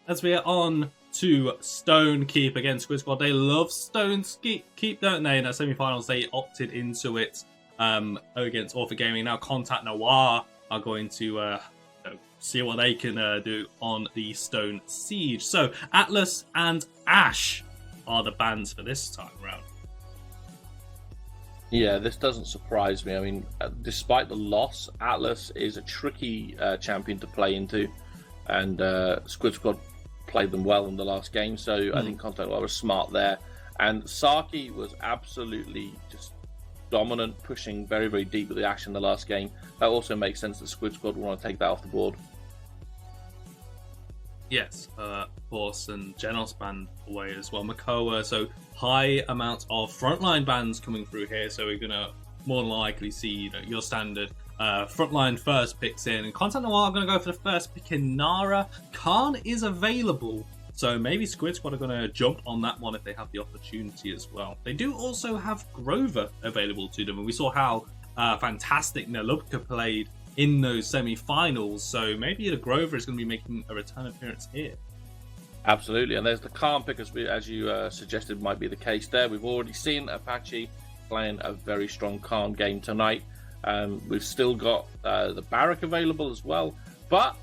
as we're on to Stone Keep against Squid Squad. They love Stone Keep, don't they? In their semi-finals, they opted into it against Author Gaming. Now Contact Noir are going to see what they can do on the Stone Siege. So Atlas and Ash are the bans for this time round. Yeah, this doesn't surprise me. I mean, despite the loss, Atlas is a tricky champion to play into, and Squid Squad played them well in the last game, so I think Contact Noir was smart there. And Saki was absolutely just dominant, pushing very, very deep with the Ash in the last game. That also makes sense that Squid Squad will want to take that off the board. Yes, of course, and Genos banned away as well. Makoa, so high amount of frontline bans coming through here, so we're going to more than likely see your standard frontline first picks in. And Contact Noir are going to go for the first pick in Nara. Khan is available, so maybe Squid Squad are going to jump on that one if they have the opportunity as well. They do also have Grover available to them, and we saw how fantastic Nelubka played in those semi-finals, so maybe the Grover is going to be making a return appearance here. Absolutely, and there's the Khan pick, as you suggested might be the case there. We've already seen Apache playing a very strong Khan game tonight. We've still got the Barrack available as well, but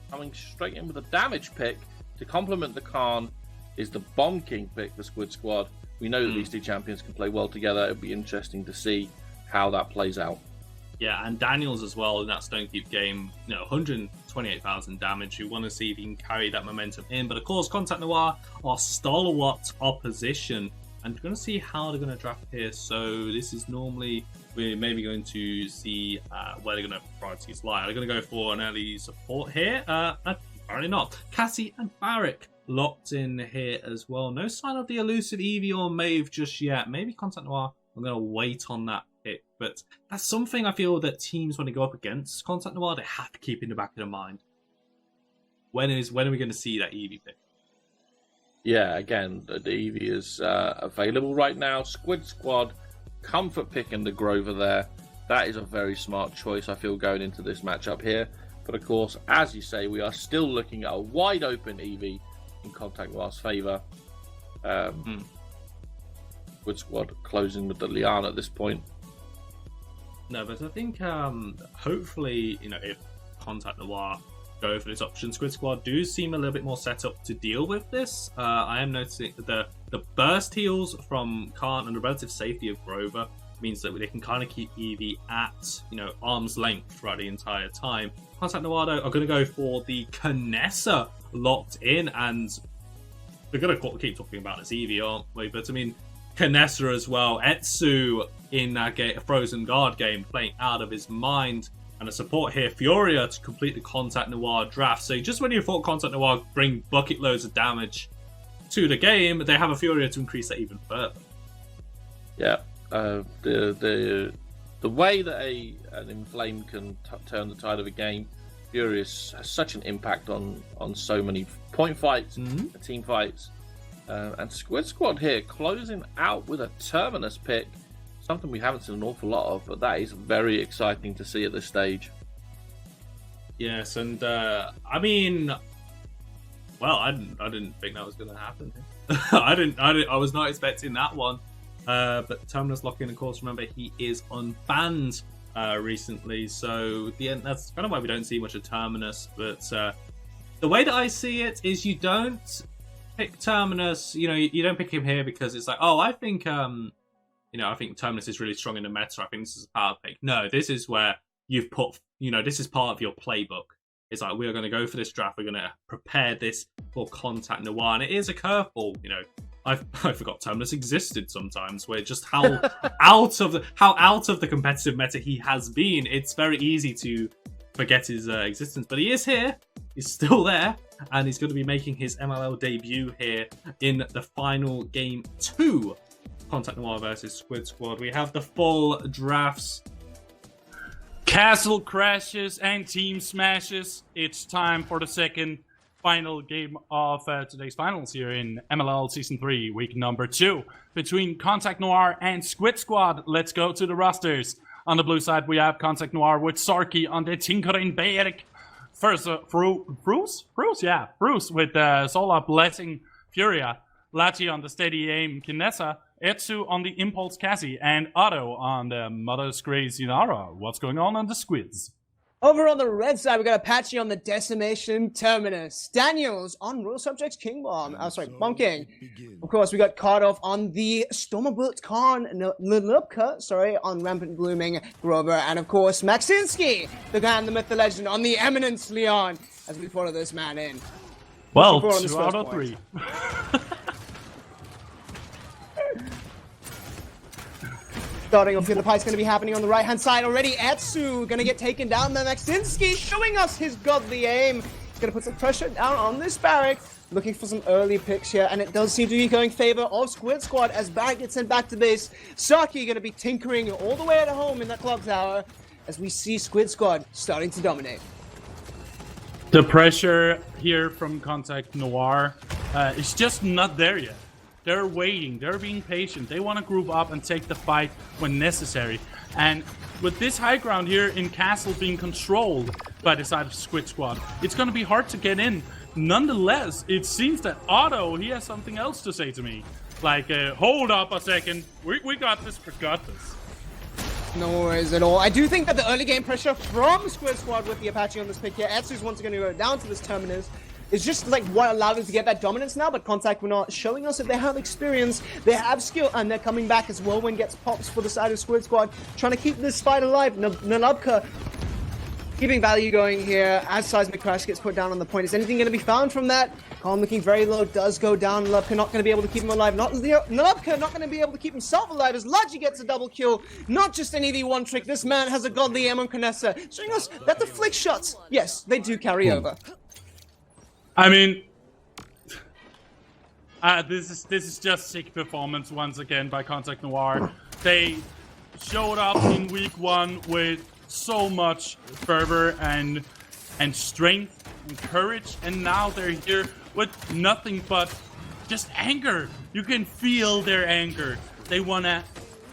coming straight in with a damage pick to complement the Khan is the Bomb King pick for Squid Squad. We know that these two champions can play well together. It'll be interesting to see how that plays out. Yeah, and Daniels as well in that Stone Keep game, 128,000 damage. You want to see if he can carry that momentum in. But of course, Contact Noir are stalwart opposition. And we're going to see how they're going to draft here. So this is normally, we're maybe going to see where they're going to priorities lie. Are they going to go for an early support here? Apparently not. Cassie and Barrack locked in here as well. No sign of the elusive Eevee or Maeve just yet. Maybe Contact Noir are going to wait on that pick. But that's something I feel that teams, when they go up against Contact Noir, they have to keep in the back of their mind. When are we going to see that Eevee pick? Yeah, again, the Eevee is available right now. Squid Squad, comfort picking the Grover there. That is a very smart choice, I feel, going into this matchup here. But of course, as you say, we are still looking at a wide open Eevee in Contact Noir's favour. Squid Squad closing with the Liana at this point. No, but I think hopefully, if Contact Noir go for this option, Squid Squad do seem a little bit more set up to deal with this. I am noticing that the burst heals from Khan and the relative safety of Grover means that they can kind of keep Eevee at arm's length throughout the entire time. Contact Noir though, are going to go for the Canessa locked in, and we're going to keep talking about this Eevee, aren't we? But I mean, Canessa as well. Etsu in that Frozen Guard game playing out of his mind. And a support here, Furia, to complete the Contact Noir draft. So just when you thought Contact Noir bring bucket loads of damage to the game, they have a Furia to increase that even further. Yeah, the way that an Inflame can turn the tide of a game, Furia has such an impact on so many point fights, team fights. And Squid Squad here closing out with a Terminus pick. Something we haven't seen an awful lot of, but that is very exciting to see at this stage. Yes, and I mean, well, I didn't think that was going to happen. I was not expecting that one. But Terminus lock-in, of course, remember he is unbanned recently, so that's kind of why we don't see much of Terminus. But the way that I see it is, you don't pick Terminus. You don't pick him here because it's like, oh, I think I think Terminus is really strong in the meta. I think this is a power pick. No, this is where you've put, this is part of your playbook. It's like, we're going to go for this draft. We're going to prepare this for Contact Noir. And it is a curveball. I forgot Terminus existed sometimes, where just how out of the competitive meta he has been, it's very easy to forget his existence. But he is here. He's still there. And he's going to be making his MLL debut here in the final game 2. Contact Noir versus Squid Squad. We have the full drafts. Castle crashes and team smashes. It's time for the second final game of today's finals here in MLL Season 3, week number 2, between Contact Noir and Squid Squad. Let's go to the rosters. On the blue side, we have Contact Noir with Sarki on the Tinkerin Berg. first, Bruce, yeah, Bruce with Solar blessing Furia, Lachi on the steady aim Kinessa, Etsu on the impulse Cassie, and Otto on the Mother's Grace Inara. What's going on the Squids? Over on the red side, we got Apache on the Decimation Terminus. Daniels on Rule Subjects King Bomb. Oh, sorry, Bomb King. Of course, we got Cardoff on the Stormbolt Khan, Lilupka, sorry, on Rampant Blooming Grover. And of course, Maxinski, the man, the myth, the legend, on the Eminence Leon, as we follow this man in. Well, 2 out of 3. Starting off here, the fight's going to be happening on the right-hand side already. Etsu going to get taken down by Maxinski, showing us his godly aim. He's going to put some pressure down on this Barrack, looking for some early picks here, and it does seem to be going in favor of Squid Squad as Barrack gets sent back to base. Saki going to be tinkering all the way at home in that clock tower as we see Squid Squad starting to dominate. The pressure here from Contact Noir is just not there yet. They're waiting, they're being patient, they want to group up and take the fight when necessary. And with this high ground here in Castle being controlled by the side of Squid Squad, it's going to be hard to get in. Nonetheless, it seems that Otto, he has something else to say to me. Like, hold up a second, we got this, forgot this. No worries at all. I do think that the early game pressure from Squid Squad with the Apache on this pick here, Etsu's once going to go down to this Terminus. It's just like what allowed them to get that dominance now, but Contact were not showing us that they have experience, they have skill, and they're coming back as Whirlwind gets pops for the side of Squid Squad, trying to keep this fight alive. Nalubka keeping value going here as Seismic Crash gets put down on the point. Is anything going to be found from that? Colin looking very low, does go down. Nalubka not going to be able to keep him alive. Nalubka not going to be able to keep himself alive as Laji gets a double kill. Not just an EV1 trick, this man has a godly aim on Kanessa, showing us that the flick shots, yes, they do carry over. I mean, this is just sick performance once again by Contact Noir. They showed up in week 1 with so much fervor and strength and courage, and now they're here with nothing but just anger. You can feel their anger. They wanna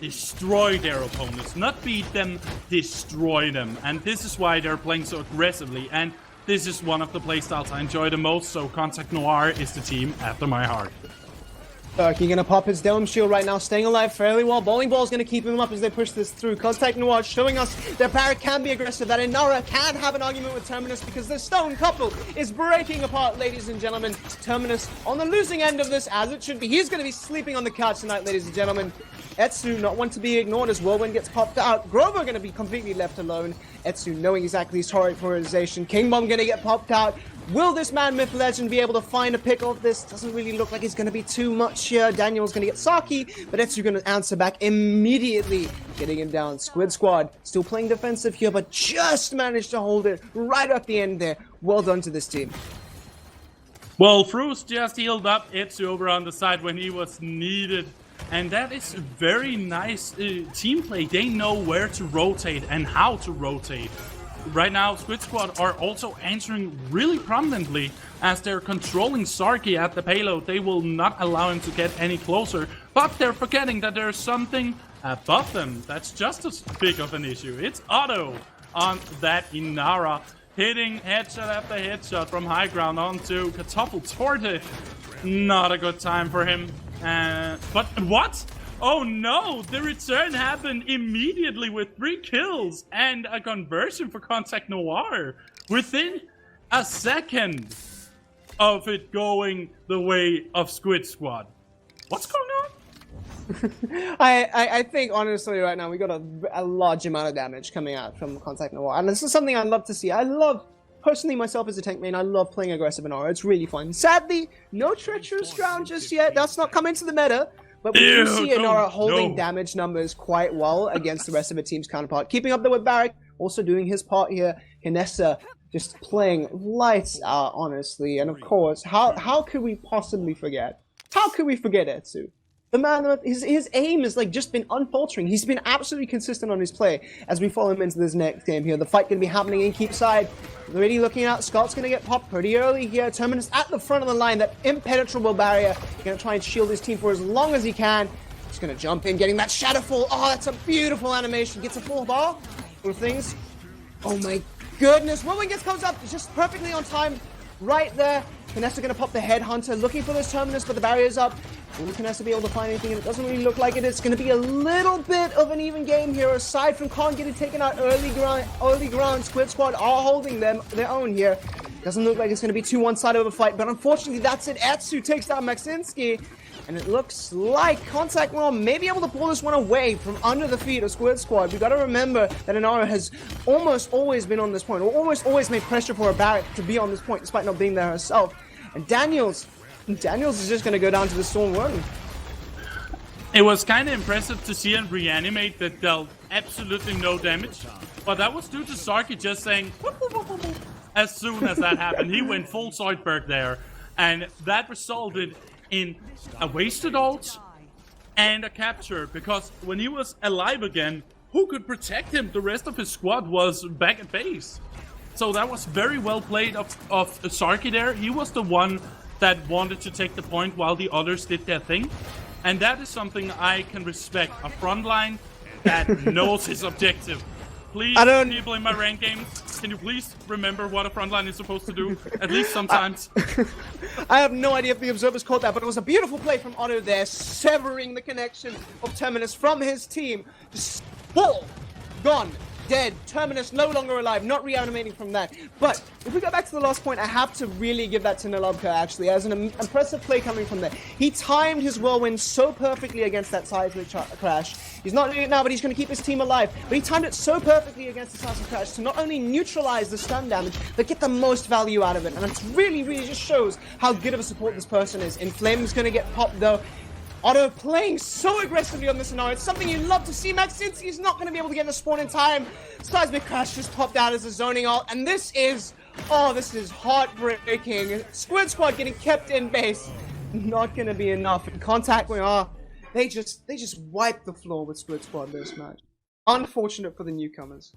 destroy their opponents, not beat them, destroy them, and this is why they're playing so aggressively. And this is one of the playstyles I enjoy the most, so Contact Noir is the team after my heart. Turkey gonna pop his Dome Shield right now, staying alive fairly well. Bowling Ball's gonna keep him up as they push this through. Contact Noir showing us that Barrack can be aggressive, that Inara can have an argument with Terminus because the Stone Couple is breaking apart, ladies and gentlemen. Terminus on the losing end of this, as it should be. He's gonna be sleeping on the couch tonight, ladies and gentlemen. Etsu not one to be ignored as Whirlwind gets popped out. Grover gonna be completely left alone. Etsu knowing exactly his horror polarization. King Bomb gonna get popped out. Will this man, Myth Legend, be able to find a pick of this? Doesn't really look like it's going to be too much here. Daniel's going to get Saki, but Etsu going to answer back immediately, getting him down. Squid Squad still playing defensive here, but just managed to hold it right at the end there. Well done to this team. Well, Fruce just healed up Etsu over on the side when he was needed. And that is very nice team play. They know where to rotate and how to rotate. Right now, Squid Squad are also answering really prominently as they're controlling Sarky at the payload. They will not allow him to get any closer, but they're forgetting that there's something above them that's just as big of an issue. It's Otto on that Inara, hitting headshot after headshot from high ground onto Kartoffel Torte. Not a good time for him. But what? Oh no, the return happened immediately with 3 kills and a conversion for Contact Noir within a second of it going the way of Squid Squad. What's going on? I think honestly right now we got a large amount of damage coming out from Contact Noir, and this is something I love to see. I love, personally myself as a tank main, I love playing aggressive in aura. It's really fun. Sadly, no treacherous drown just yet. That's not come into the meta. But we do see Inara holding damage numbers quite well against the rest of the team's counterpart. Keeping up there with Barrack, also doing his part here. Kinessa just playing lights out, honestly. And of course, how could we possibly forget? How could we forget Etsu? The man, his aim has like just been unfaltering. He's been absolutely consistent on his play as we follow him into this next game here. The fight going to be happening in keep side. Already looking out. Scott's going to get popped pretty early here. Terminus at the front of the line. That impenetrable barrier. Going to try and shield his team for as long as he can. He's going to jump in, getting that Shadowfall. Oh, that's a beautiful animation. Gets a full bar. Little things. Oh my goodness. Whirlwind comes up just perfectly on time right there. Canessa gonna pop the Headhunter, looking for this Terminus, but the barrier's up. Will Canessa be able to find anything? And it doesn't really look like it. It's gonna be a little bit of an even game here, aside from Khan getting taken out early ground. Squid Squad are holding their own here. Doesn't look like it's gonna be too one-sided of a fight, but unfortunately that's it. Etsu takes down Maxinski. And it looks like Contact Mom may be able to pull this one away from under the feet of Squid Squad. We've got to remember that Inara has almost always been on this point, or almost always made pressure for a Barrack to be on this point, despite not being there herself. And Daniels is just going to go down to the Storm Warden. It was kind of impressive to see him reanimate that dealt absolutely no damage. But that was due to Sarky just saying, whoop, whoop, whoop, whoop, whoop. As soon as that happened, he went full Zoidberg there. And that resulted in a wasted ult and a capture, because when he was alive again, who could protect him? The rest of his squad was back at base. So that was very well played of Sarky there. He was the one that wanted to take the point while the others did their thing. And that is something I can respect. A frontline that knows his objective. Please, people in my rank games, can you please remember what a frontline is supposed to do? At least sometimes. I have no idea if the observers caught that, but it was a beautiful play from Otto there, severing the connection of Terminus from his team. Just full, gone, dead. Terminus no longer alive, not reanimating from that. But if we go back to the last point, I have to really give that to Nalobka, actually, as an impressive play coming from there. He timed his Whirlwind so perfectly against that seismic crash. He's not doing it now, but he's going to keep his team alive. But he timed it so perfectly against the seismic crash to not only neutralize the stun damage, but get the most value out of it. And it really, really just shows how good of a support this person is. Inflame's going to get popped, though. Otto playing so aggressively on this scenario. It's something you love to see. Maxinski's not going to be able to get in the spawn in time. Seismic Crash just popped out as a zoning ult. And this is heartbreaking. Squid Squad getting kept in base. Not going to be enough. In Contact, they just wiped the floor with Squid Squad this match. Unfortunate for the newcomers.